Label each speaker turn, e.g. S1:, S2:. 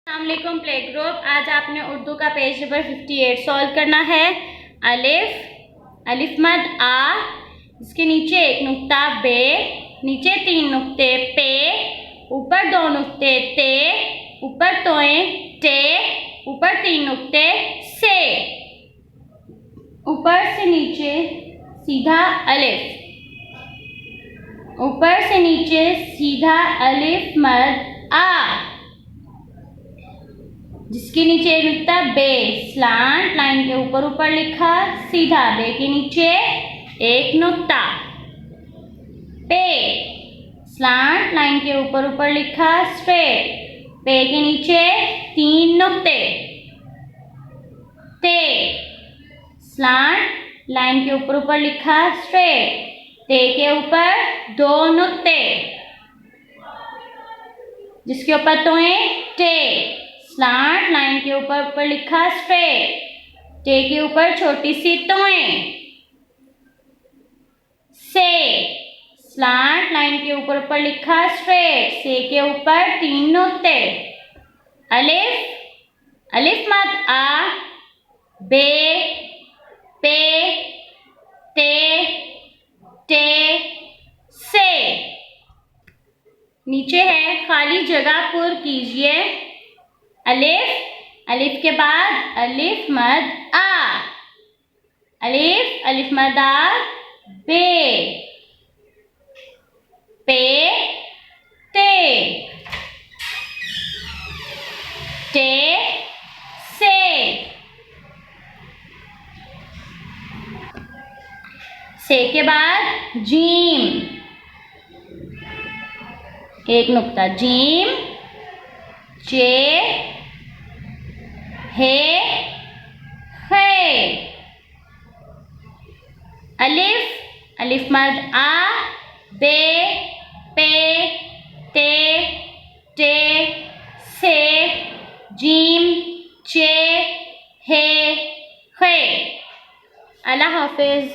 S1: अस्सलामुअलैकुम play group. आज आपने उर्दू का पेज नंबर 58 सॉल्व करना है। अलिफ मद आ, इसके नीचे एक नुक्ता बे, नीचे 3 नुक्ते पे, ऊपर 2 नुक्ते ते, ऊपर तोए टे, ऊपर 3 नुक्ते से, ऊपर से नीचे सीधा अलिफ, ऊपर से नीचे सीधा अलिफ मद आ, जिसके नीचे एक नुक्ता बे, स्लांट लाइन के ऊपर ऊपर लिखा, सीधा बे के नीचे एक नुक्ता, पे, स्लांट लाइन के ऊपर ऊपर लिखा, स्ट्रेट, पे के नीचे 3 नुक्ते, ते, स्लांट लाइन के ऊपर ऊपर लिखा, स्ट्रेट, ते के ऊपर 2 नुक्ते, जिसके ऊपर तोए टे, स्लांट लाइन के ऊपर ऊपर लिखा, स्ट्रेट, टे के ऊपर छोटी सी तोए, से, स्लांट लाइन के ऊपर ऊपर लिखा, स्ट्रेट, से के ऊपर 3 नुक्ते, अलिफ मद आ, बे, पे, ते, टे, से। नीचे है खाली जगह पुर कीजिए। अलिफ के बाद अलिफ मद आ, अलिफ मद आ, बे, पे, ते, से के बाद जीम, एक नुक्ता, जीम, जे, हे, खे, अलिफ मद आ, बे, पे, ते, टे, से, जीम, चे, हे, खे। अल्लाह हाफिज।